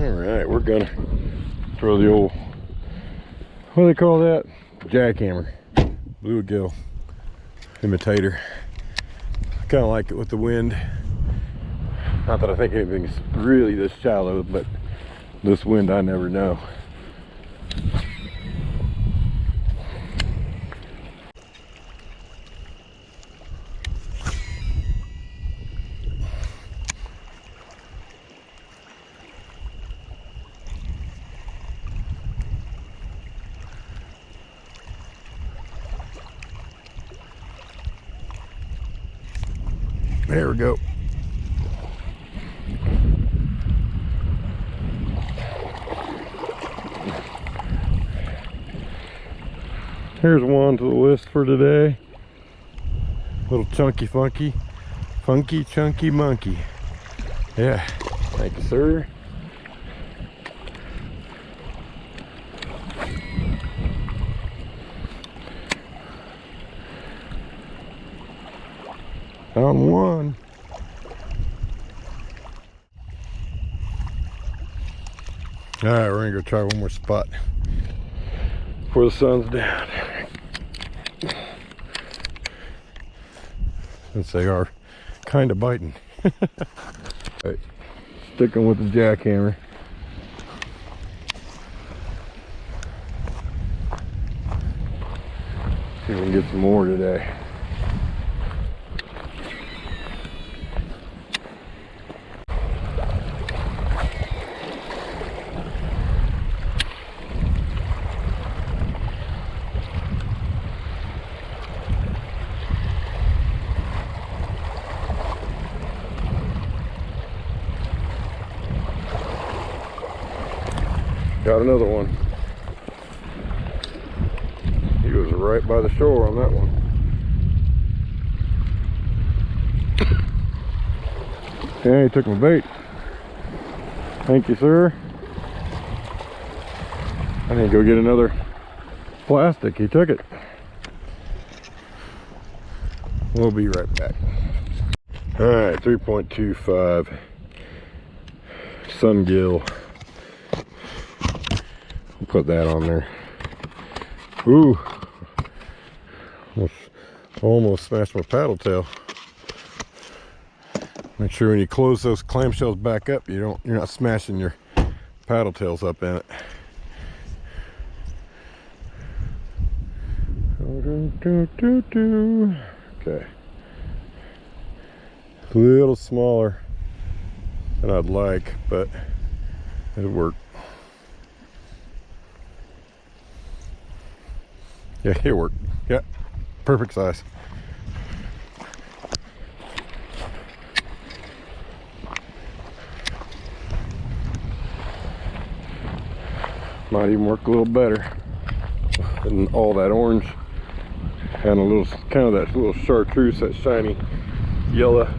Alright, we're gonna throw the old, what do they call that? Jackhammer. Bluegill imitator. I kind of like it with the wind. Not that I think anything's really this shallow, but this wind I never know. There we go. Here's one to the list for today. Little chunky funky chunky monkey. Yeah, thank you, sir. Found one. All right, we're gonna go try one more spot before the sun's down. Since they are kind of biting. Right, sticking with the jackhammer. See if we can get some more today. Got another one. He was right by the shore on that one. Yeah, he took my bait. Thank you, sir. I need to go get another plastic. He took it. We'll be right back. All right, 3.25 sungill. Put that on there. Ooh, almost smashed my paddle tail. Make sure when you close those clamshells back up, you're not smashing your paddle tails up in it. Okay, a little smaller than I'd like, but it'll work. Yeah, it worked. Yeah, perfect size. Might even work a little better than all that orange and a little, kind of that little chartreuse, that shiny yellow.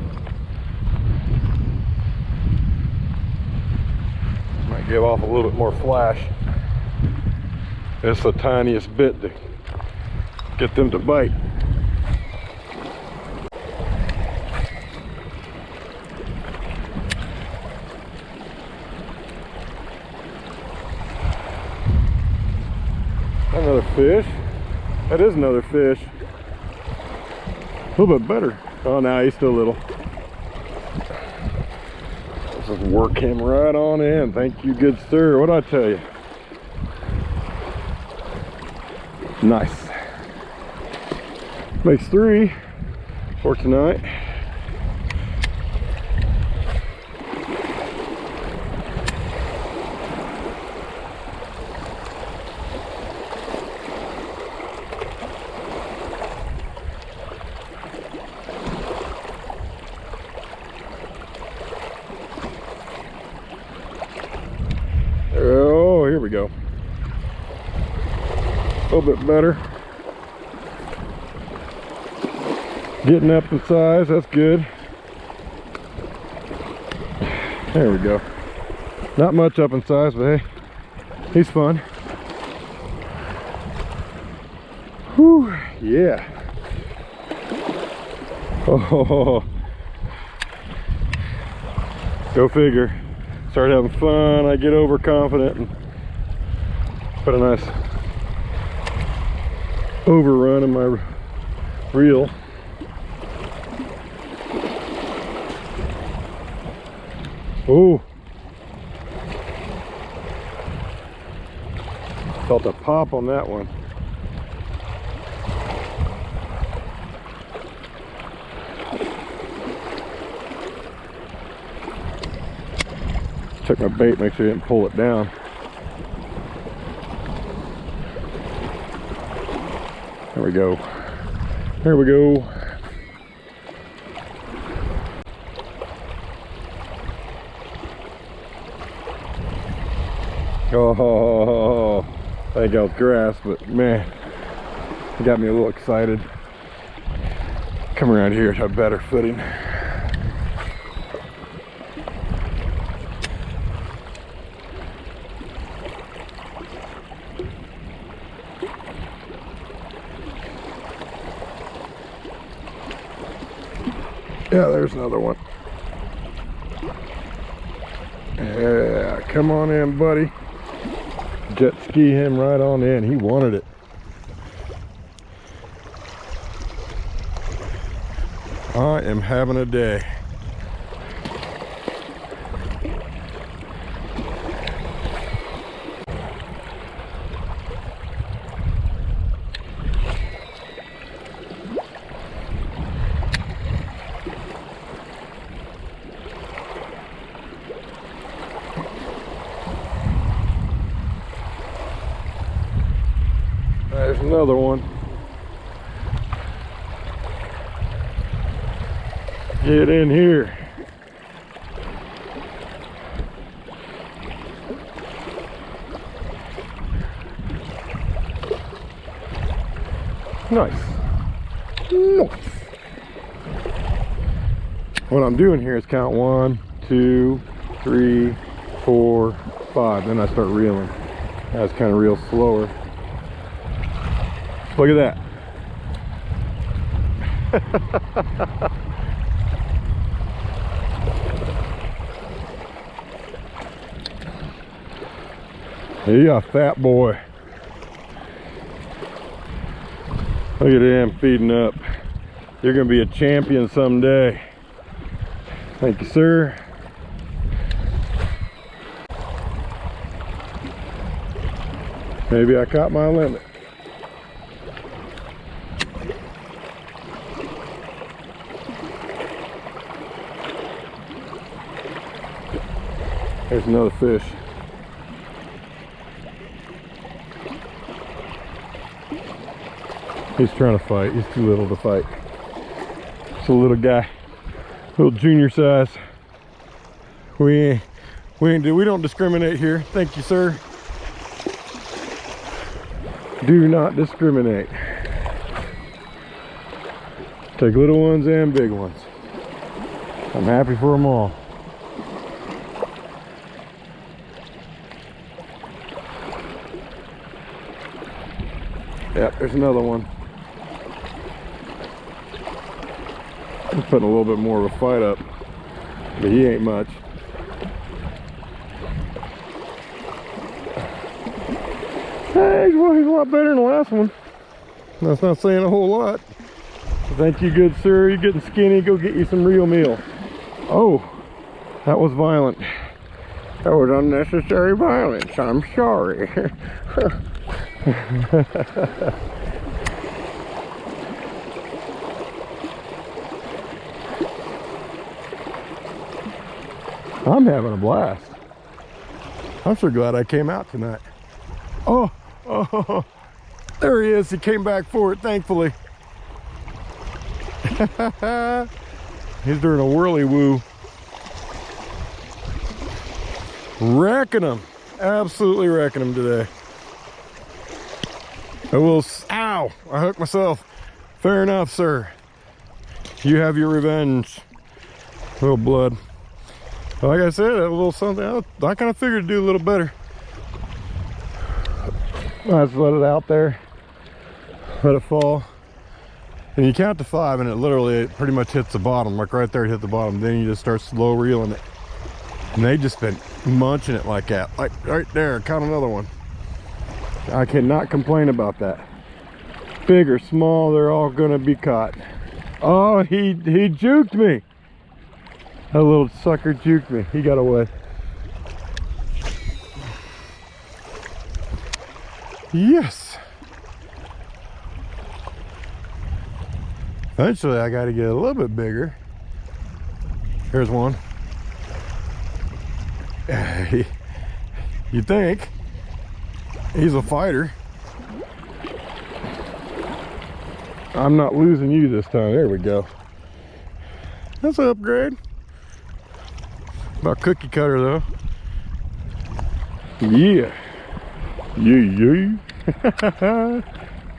Might give off a little bit more flash. It's the tiniest bit to get them to bite. Another fish. That is another fish. A little bit better. Oh, no, he's still little. Let's just work him right on in. Thank you, good sir. What'd I tell you? Nice. Makes 3 for tonight. Oh, here we go. A little bit better. Getting up in size, that's good. There we go. Not much up in size, but hey, he's fun. Whew, yeah. Oh, go figure. start having fun, I get overconfident and put a nice overrun in my reel. Oh, felt a pop on that one. Check my bait, make sure I didn't pull it down. There we go. There we go. Oh, I think I was grass, but man, it got me a little excited. Come around here to have better footing. Yeah, there's another one. Yeah, come on in, buddy. Jet ski him right on in. He wanted it. I am having a day. There's another one. Get in here. Nice. Nice. What I'm doing here is count 1, 2, 3, 4, 5. Then I start reeling. That's kind of real slower. Look at that. Yeah, fat boy. Look at him feeding up. You're gonna be a champion someday. Thank you, sir. Maybe I caught my limit. There's another fish. He's trying to fight. He's too little to fight. It's a little guy, little junior size. We don't discriminate here. Thank you, sir. Do not discriminate. Take little ones and big ones. I'm happy for them all. Yep, there's another one. I'm putting a little bit more of a fight up, but he ain't much. Hey, he's a lot better than the last one. That's not saying a whole lot. Thank you, good sir. You're getting skinny. Go get you some real meal. Oh, that was violent. That was unnecessary violence. I'm sorry. I'm having a blast. I'm so glad I came out tonight. Oh, there he is. He came back for it, thankfully. He's doing a whirly woo. Wrecking him. Absolutely wrecking him today. I will. Ow! I hooked myself. Fair enough, sir. You have your revenge. A little blood. Like I said, a little something. I kind of figured to do a little better. I just let it out there. Let it fall. And you count to 5 and it pretty much hits the bottom. Like right there, it hit the bottom. Then you just start slow reeling it. And they just been munching it like that. Like right there, count another one. I cannot complain about that. Big or small, they're all gonna be caught. Oh, he juked me. That little sucker juked me. He got away. Yes. Eventually, I got to get a little bit bigger. Here's one. You think he's a fighter. I'm not losing you this time. There we go. That's an upgrade. About cookie cutter though. Yeah. Yeah.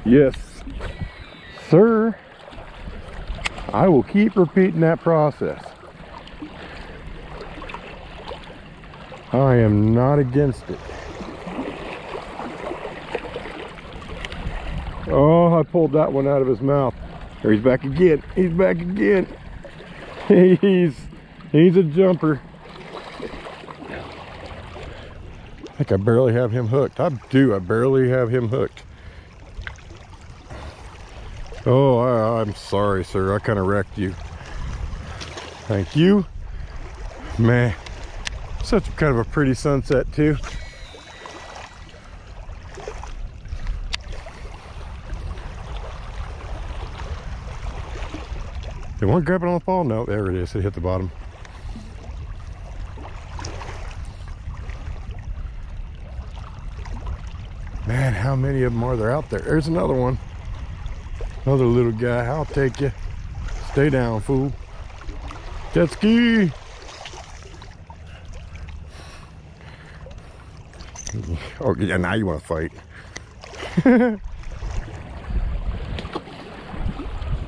Yes, sir. I will keep repeating that process. I am not against it. Oh, I pulled that one out of his mouth. There, he's back again. He's back again. He's a jumper. I think I barely have him hooked. I barely have him hooked. Oh, I'm sorry, sir. I kind of wrecked you. Thank you. Man, such kind of a pretty sunset too. Did one grab it on the fall? No, there it is. It hit the bottom. Man, how many of them are there out there? There's another one. Another little guy. I'll take you. Stay down, fool. Jet ski. Oh, yeah, now you want to fight.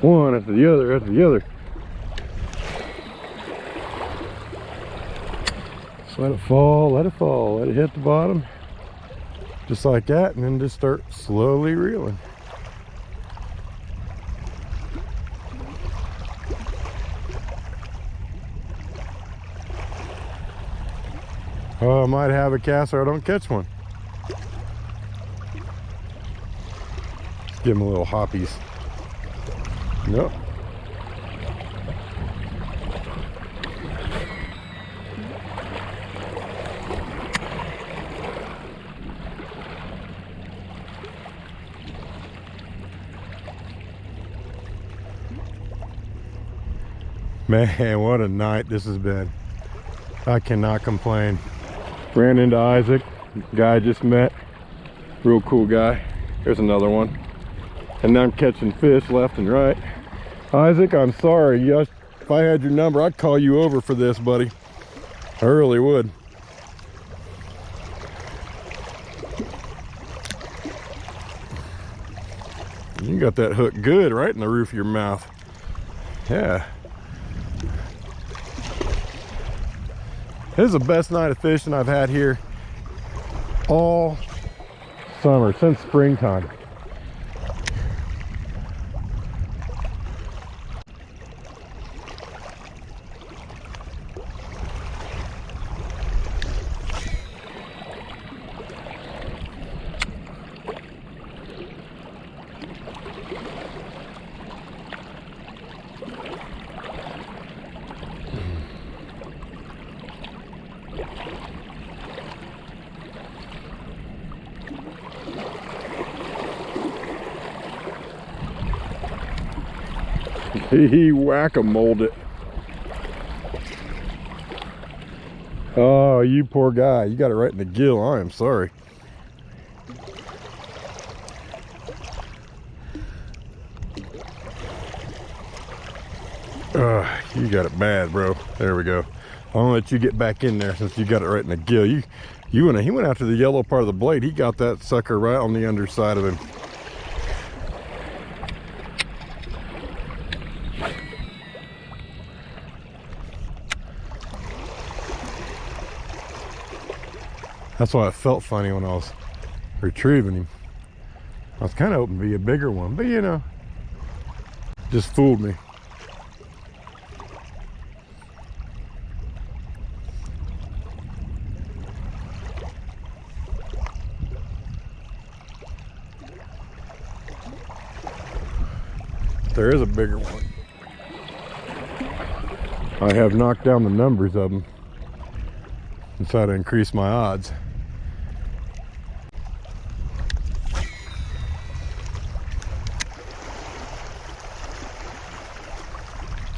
One after the other, after the other. Just let it fall, let it hit the bottom. Just like that, and then just start slowly reeling. Oh, I might have a cast or I don't catch one. Give him a little hoppies. Nope. Man, what a night this has been. I cannot complain. Ran into Isaac, guy I just met. Real cool guy. There's another one. And now I'm catching fish left and right. Isaac, I'm sorry. Yes, if I had your number, I'd call you over for this, buddy. I really would. You got that hook good right in the roof of your mouth. Yeah. This is the best night of fishing I've had here all summer, since springtime. He whack-a-moled it. Oh, you poor guy. You got it right in the gill. I am sorry. You got it bad, bro. There we go. I'll let you get back in there since you got it right in the gill. He went after the yellow part of the blade. He got that sucker right on the underside of him. That's why it felt funny when I was retrieving him. I was kind of hoping to be a bigger one, but you know, just fooled me. there is a bigger one. I have knocked down the numbers of them and try to increase my odds.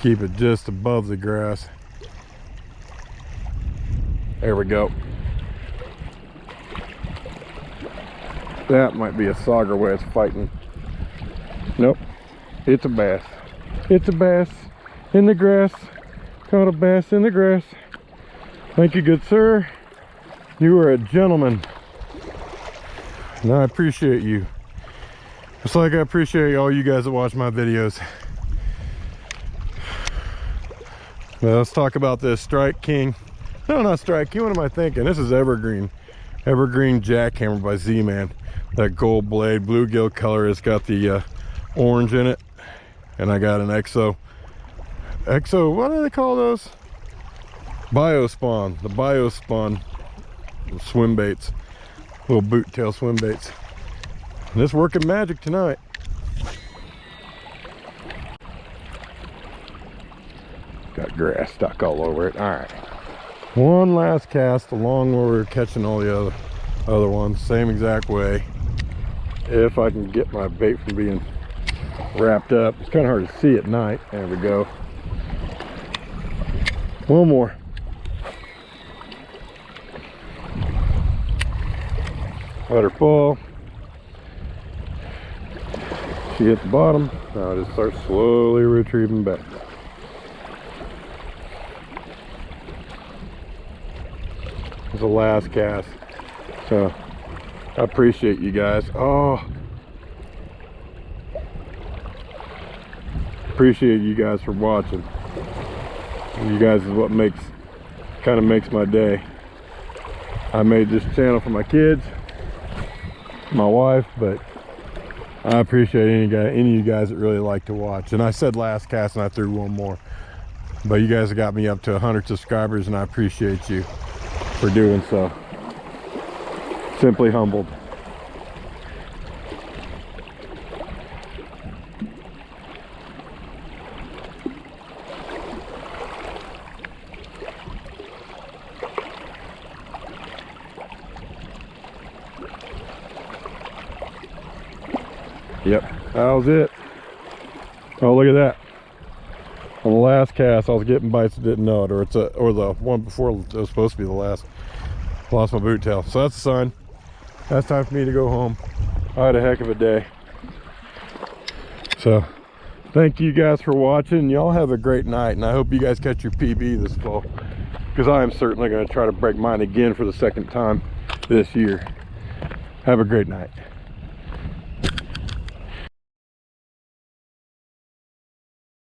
Keep it just above the grass. There we go. That might be a sauger where it's fighting. Nope, it's a bass. It's a bass in the grass. Caught a bass in the grass. Thank you, good sir. You are a gentleman. And I appreciate you. Just like I appreciate all you guys that watch my videos. Well, let's talk about this Strike King. No, not Strike King. What am I thinking? This is Evergreen. Evergreen Jackhammer by Z-Man. That gold blade, bluegill color. It's got the orange in it. And I got an Exo, what do they call those? Biospawn. The Biospawn swim baits. Little boot tail swim baits. And it's working magic tonight. Got grass stuck all over it. All right. One last cast along where we're catching all the other ones. Same exact way. If I can get my bait from being wrapped up. It's kind of hard to see at night. There we go. One more. Let her fall. She hit the bottom. Now I just start slowly retrieving back. It's the last cast. So I appreciate you guys. Oh, appreciate you guys for watching. You guys is what kind of makes my day. I made this channel for my kids, my wife, but I appreciate any of you guys that really like to watch. And I said last cast and I threw one more, but you guys have got me up to 100 subscribers and I appreciate you for doing so. Simply humbled. Yep, that was it. Oh, look at that. On the last cast, I was getting bites that didn't know it, or the one before it was supposed to be the last. Lost my boot tail. So that's a sign. That's time for me to go home. I had a heck of a day. So, thank you guys for watching. Y'all have a great night, and I hope you guys catch your PB this fall, because I am certainly going to try to break mine again for the second time this year. Have a great night.